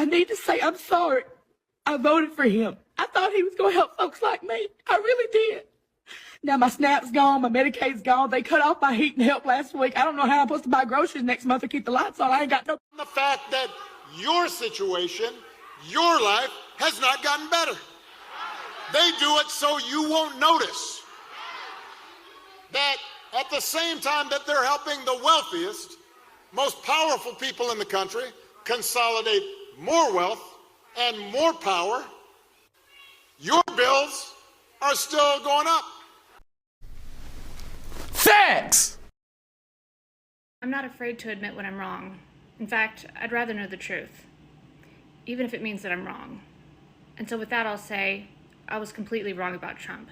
I need to say I'm sorry. I voted for him. I thought he was going to help folks like me. I really did. Now my SNAP's gone, my Medicaid's gone. They cut off my heat and help last week. I don't know how I'm supposed to buy groceries next month or keep the lights on. I ain't got no... The fact that your situation, your life, has not gotten better. They do it so you won't notice that at the same time that they're helping the wealthiest, most powerful people in the country consolidate more wealth and more power, your bills are still going up. Facts! I'm not afraid to admit when I'm wrong. In fact, I'd rather know the truth, even if it means that I'm wrong. And so with that, I'll say I was completely wrong about Trump.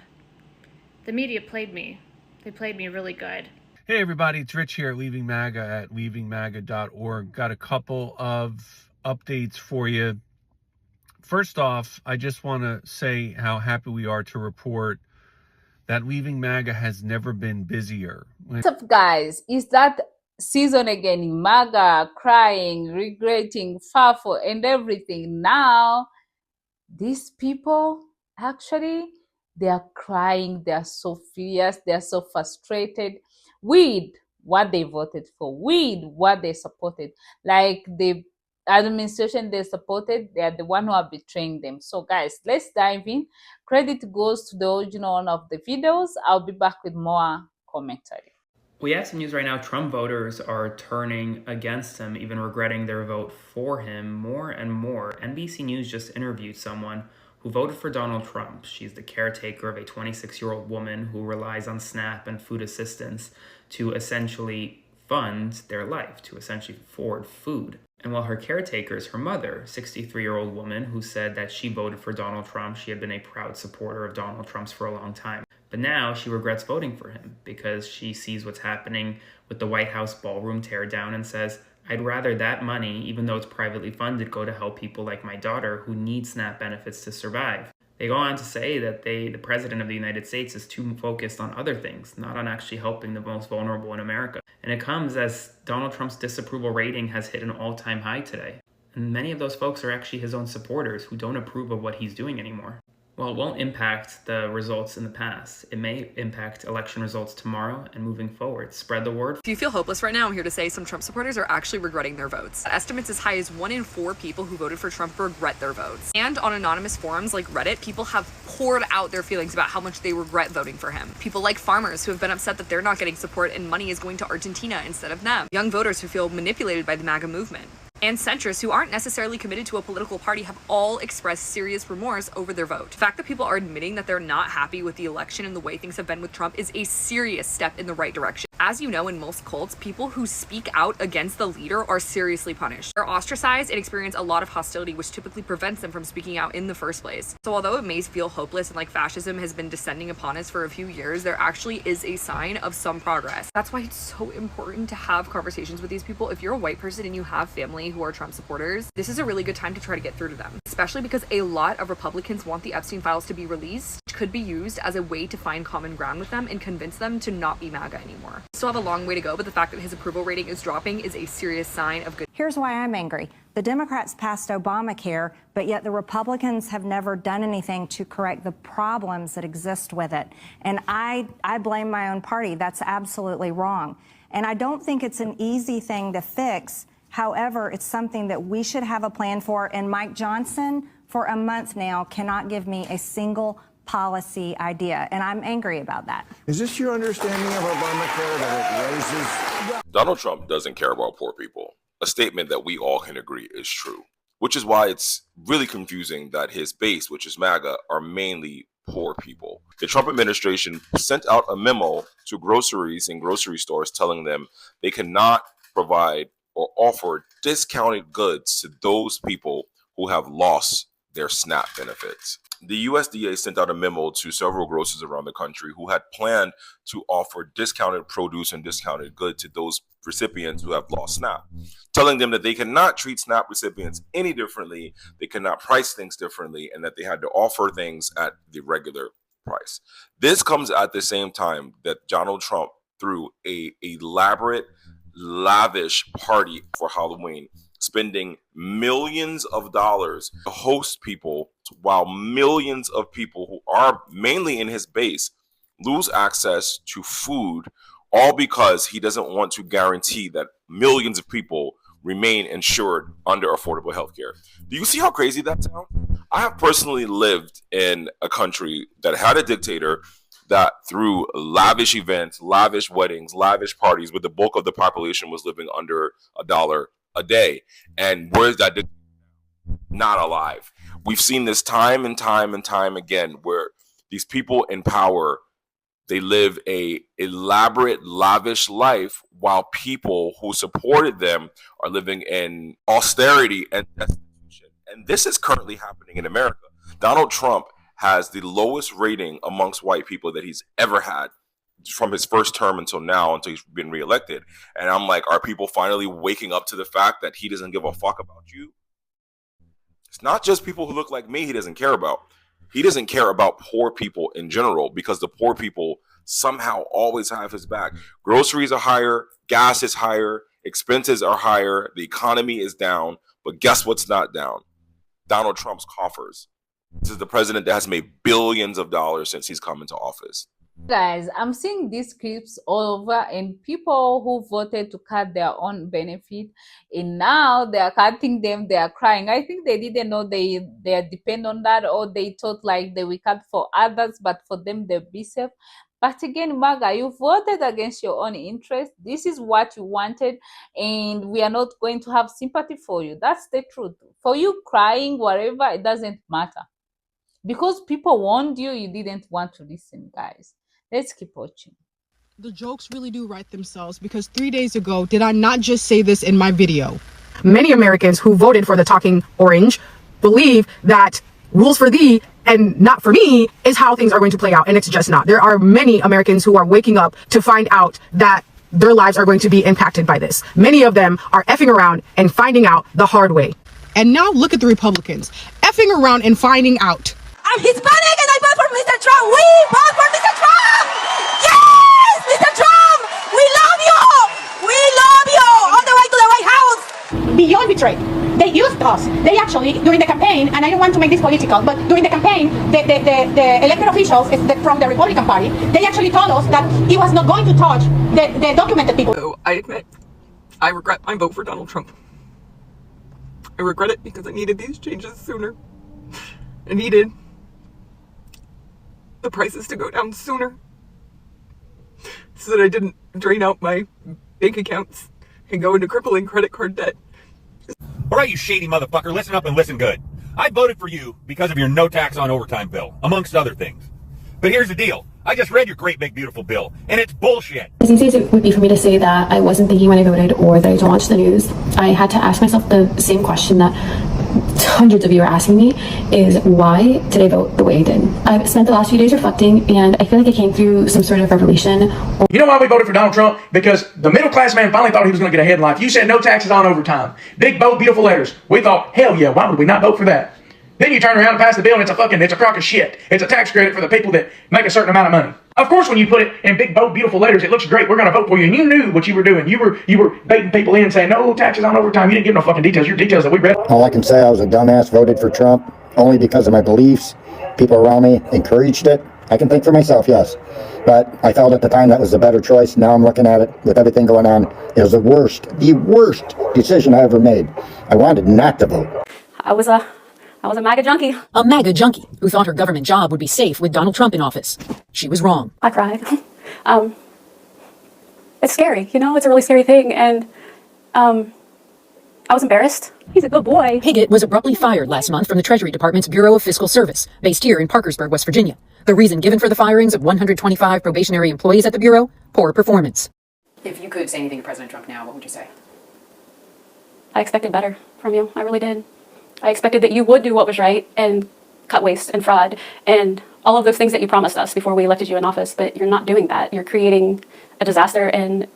The media played me. They played me really good. Hey everybody, it's Rich here at Leaving MAGA at leavingmaga.org. Got a couple of updates for you. First off, I just want to say how happy we are to report that Leaving MAGA has never been busier. What's up, guys? Is that season again in MAGA, crying, regretting, fearful, and everything? Now, these people, actually, they are crying. They are so furious. They are so frustrated with what they voted for, with what they supported. Like the administration they supported, they are the one who are betraying them. So guys, let's dive in. Credit goes to the original one of the videos. I'll be back with more commentary. We have some news right now. Trump voters are turning against him, even regretting their vote for him more and more. NBC News just interviewed someone who voted for Donald Trump. She's the caretaker of a 26-year-old woman who relies on SNAP and food assistance to essentially fund their life, to essentially afford food. And while her caretaker is her mother, 63-year-old woman who said that she voted for Donald Trump. She had been a proud supporter of Donald Trump's for a long time. But now she regrets voting for him because she sees what's happening with the White House ballroom teardown and says, I'd rather that money, even though it's privately funded, go to help people like my daughter who need SNAP benefits to survive. They go on to say that the president of the United States is too focused on other things, not on actually helping the most vulnerable in America. And it comes as Donald Trump's disapproval rating has hit an all-time high today. And many of those folks are actually his own supporters who don't approve of what he's doing anymore. While it won't impact the results in the past, it may impact election results tomorrow and moving forward. Spread the word. If you feel hopeless right now, I'm here to say some Trump supporters are actually regretting their votes. Estimates as high as 1 in 4 people who voted for Trump regret their votes. And on anonymous forums like Reddit, people have poured out their feelings about how much they regret voting for him. People like farmers who have been upset that they're not getting support and money is going to Argentina instead of them. Young voters who feel manipulated by the MAGA movement. And centrists who aren't necessarily committed to a political party have all expressed serious remorse over their vote. The fact that people are admitting that they're not happy with the election and the way things have been with Trump is a serious step in the right direction. As you know, in most cults, people who speak out against the leader are seriously punished. They're ostracized and experience a lot of hostility, which typically prevents them from speaking out in the first place. So although it may feel hopeless and like fascism has been descending upon us for a few years, there actually is a sign of some progress. That's why it's so important to have conversations with these people. If you're a white person and you have family who are Trump supporters, this is a really good time to try to get through to them, especially because a lot of Republicans want the Epstein files to be released, which could be used as a way to find common ground with them and convince them to not be MAGA anymore. Still have a long way to go, but the fact that his approval rating is dropping is a serious sign of good. Here's why I'm angry. The Democrats passed Obamacare, but yet the Republicans have never done anything to correct the problems that exist with it. And I blame my own party. That's absolutely wrong. And I don't think it's an easy thing to fix. However, it's something that we should have a plan for. And Mike Johnson, for a month now, cannot give me a single policy idea. And I'm angry about that. Is this your understanding of Obamacare, that it raises? Donald Trump doesn't care about poor people. A statement that we all can agree is true, which is why it's really confusing that his base, which is MAGA, are mainly poor people. The Trump administration sent out a memo to groceries and grocery stores telling them they cannot provide or offer discounted goods to those people who have lost their SNAP benefits. The USDA sent out a memo to several grocers around the country who had planned to offer discounted produce and discounted goods to those recipients who have lost SNAP, telling them that they cannot treat SNAP recipients any differently, they cannot price things differently, and that they had to offer things at the regular price. This comes at the same time that Donald Trump threw a elaborate, lavish party for Halloween spending millions of dollars to host people, while millions of people who are mainly in his base lose access to food, all because he doesn't want to guarantee that millions of people remain insured under affordable health care. Do you see how crazy that sounds? I have personally lived in a country that had a dictator that through lavish events, lavish weddings, lavish parties, with the bulk of the population was living under $1 a day. And where's that dictator? Not alive. We've seen this time and time and time again, where these people in power, they live a elaborate, lavish life, while people who supported them are living in austerity and destitution. And this is currently happening in America. Donald Trump has the lowest rating amongst white people that he's ever had from his first term until now, until he's been reelected. And I'm like, are people finally waking up to the fact that he doesn't give a fuck about you? It's not just people who look like me he doesn't care about. He doesn't care about poor people in general, because the poor people somehow always have his back. Groceries are higher, gas is higher, expenses are higher, the economy is down, but guess what's not down? Donald Trump's coffers. This is the president that has made billions of dollars since he's come into office. Guys, I'm seeing these clips all over, and people who voted to cut their own benefit, and now they are cutting them, they are crying. I think they didn't know they are depend on that, or they thought like they will cut for others, but for them they'll be safe. But again, MAGA, you voted against your own interest. This is what you wanted, and we are not going to have sympathy for you. That's the truth. For you crying, whatever, it doesn't matter. Because people warned you, you didn't want to listen, guys. Let's keep watching. The jokes really do write themselves, because 3 days ago, did I not just say this in my video? Many Americans who voted for the talking orange believe that rules for thee and not for me is how things are going to play out, and it's just not. There are many Americans who are waking up to find out that their lives are going to be impacted by this. Many of them are effing around and finding out the hard way. And now look at the Republicans effing around and finding out. I'm Hispanic and I vote for Mr. Trump. We vote for Mr. Trump. Yes, Mr. Trump. We love you. We love you. On the way to the White House. Beyond betrayed. They used us. They actually, during the campaign, and I don't want to make this political, but during the campaign, the elected officials from the Republican Party, they actually told us that he was not going to touch the documented people. So I admit, I regret my vote for Donald Trump. I regret it because I needed these changes sooner. I needed the prices to go down sooner so that I didn't drain out my bank accounts and go into crippling credit card debt. All right, you shady motherfucker, listen up and listen good. I voted for you because of your no tax on overtime bill, amongst other things. But here's the deal. I just read your great big beautiful bill, and it's bullshit. As easy as it would be for me to say that I wasn't thinking when I voted or that I don't watch the news, I had to ask myself the same question that hundreds of you are asking me, is why did I vote the way I did? I've spent the last few days reflecting, and I feel like I came through some sort of revelation. You know why we voted for Donald Trump? Because the middle class man finally thought he was going to get ahead in life. You said no taxes on overtime. Big, bold, beautiful letters. We thought, hell yeah, why would we not vote for that? Then you turn around and pass the bill and it's a crock of shit. It's a tax credit for the people that make a certain amount of money. Of course, when you put it in big, bold, beautiful letters, it looks great. We're going to vote for you. And you knew what you were doing. You were baiting people in saying, no taxes on overtime. You didn't give no fucking details. Your details that we read. All I can say, I was a dumbass, voted for Trump only because of my beliefs. People around me encouraged it. I can think for myself, yes. But I felt at the time that was the better choice. Now I'm looking at it with everything going on. It was the worst decision I ever made. I wanted not to vote. I was a MAGA junkie. A MAGA junkie who thought her government job would be safe with Donald Trump in office. She was wrong. I cried. It's scary, you know, it's a really scary thing, and I was embarrassed. He's a good boy. Higgett was abruptly fired last month from the Treasury Department's Bureau of Fiscal Service, based here in Parkersburg, West Virginia. The reason given for the firings of 125 probationary employees at the Bureau? Poor performance. If you could say anything to President Trump now, what would you say? I expected better from you. I really did. I expected that you would do what was right and cut waste and fraud and all of those things that you promised us before we elected you in office, but you're not doing that. You're creating a disaster, and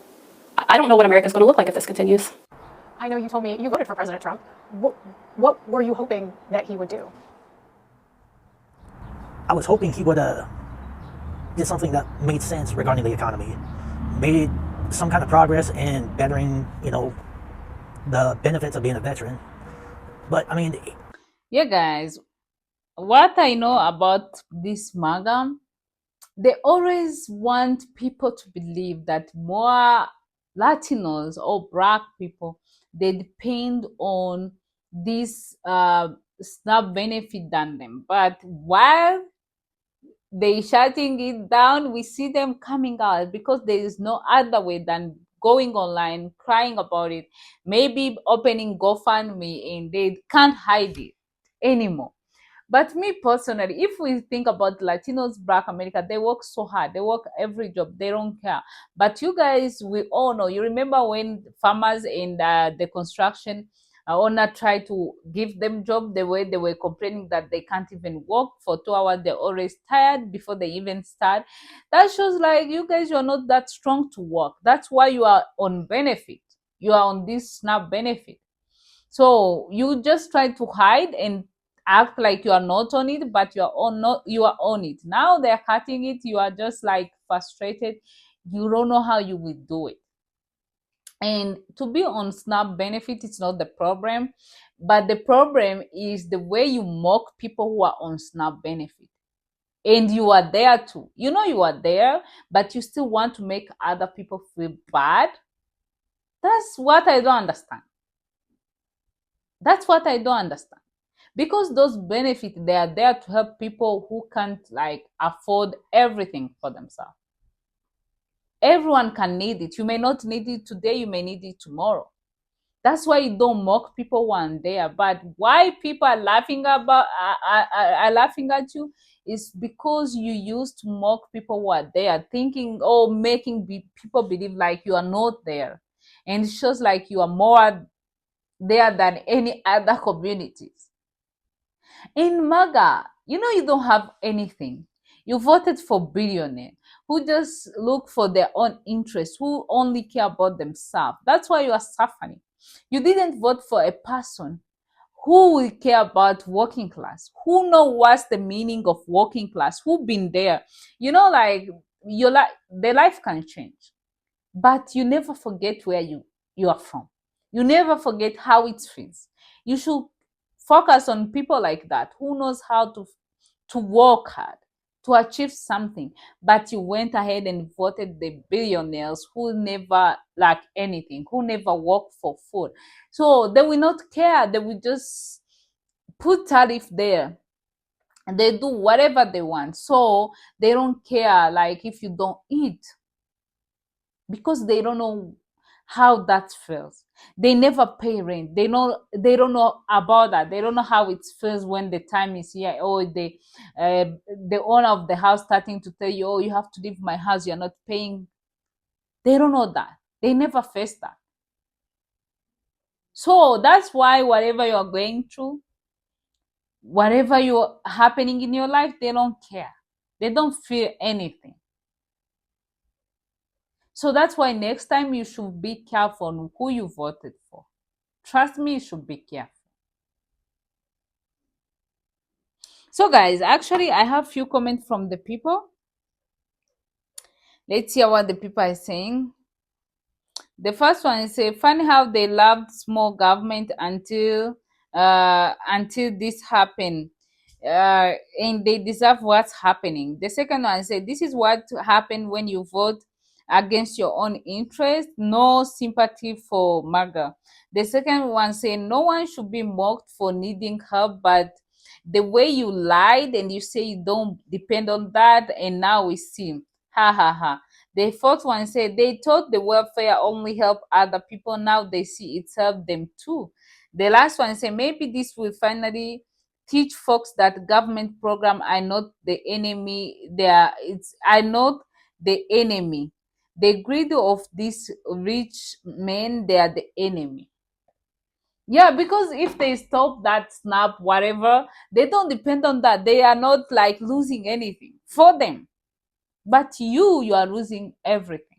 I don't know what America's going to look like if this continues. I know you told me you voted for President Trump. What were you hoping that he would do? I was hoping he would did something that made sense regarding the economy, made some kind of progress in bettering, the benefits of being a veteran. But I mean, Yeah, guys, what I know about this MAGA, they always want people to believe that more Latinos or Black people, they depend on this SNAP benefit than them. But while they shutting it down, we see them coming out because there is no other way than going online, crying about it, maybe opening GoFundMe, and they can't hide it anymore. But me personally, if we think about Latinos, Black America, they work so hard. They work every job. They don't care. But you guys, we all know. You remember when farmers in the construction owner tried to give them job, the way they were complaining that they can't even work for 2 hours. They're always tired before they even start. That shows like you guys, you're not that strong to work. That's why you are on benefit. You are on this SNAP benefit. So you just try to hide and act like you are not on it, but you are on it. Now they're cutting it, you are just like frustrated. You don't know how you will do it. And to be on SNAP benefit, it's not the problem, but the problem is the way you mock people who are on SNAP benefit. And you are there too. You know you are there, but you still want to make other people feel bad. That's what I don't understand. That's what I don't understand. Because those benefits, they are there to help people who can't like afford everything for themselves. Everyone can need it. You may not need it today, you may need it tomorrow. That's why you don't mock people one day. But why people are laughing are laughing at you is because you used to mock people who are there, thinking, oh, making people believe like you are not there, and it shows like you are more there than any other communities. In MAGA, you know you don't have anything. You voted for billionaires who just look for their own interests, who only care about themselves. That's why you are suffering. You didn't vote for a person who will care about working class, who know what's the meaning of working class, who been there. You know, like your life, the life can change, but you never forget where you are from. You never forget how it feels. You should focus on people like that who knows how to work hard to achieve something, but you went ahead and voted the billionaires who never lack anything, who never work for food. So they will not care. They will just put tariff there and they do whatever they want. So they don't care like if you don't eat, because they don't know how that feels. They never pay rent. They don't know about that. They don't know how it feels when the time is here. Or the owner of the house starting to tell you, oh, you have to leave my house, you're not paying. They don't know that. They never face that. So that's why whatever you're going through, whatever you're happening in your life, they don't care. They don't feel anything. So that's why next time you should be careful on who you voted for. Trust me, you should be careful. So guys, actually I have few comments from the people. Let's hear what the people are saying. The first one is say, funny how they loved small government until this happened. And they deserve what's happening. The second one say, this is what happened when you vote against your own interest. No sympathy for MAGA. The second one say, no one should be mocked for needing help, but the way you lied and you say you don't depend on that, and now we see. Ha ha ha. The fourth one said they thought the welfare only helped other people. Now they see it helped them too. The last one said maybe this will finally teach folks that government program are not the enemy. Are not the enemy. The greed of these rich men, they are the enemy. Yeah, because if they stop that SNAP, whatever, they don't depend on that. They are not like losing anything for them. But you are losing everything.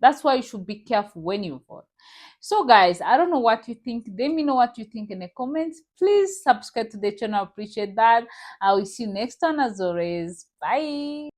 That's why you should be careful when you vote. So guys, I don't know what you think. Let me know what you think in the comments. Please subscribe to the channel. I appreciate that. I will see you next time as always. Bye.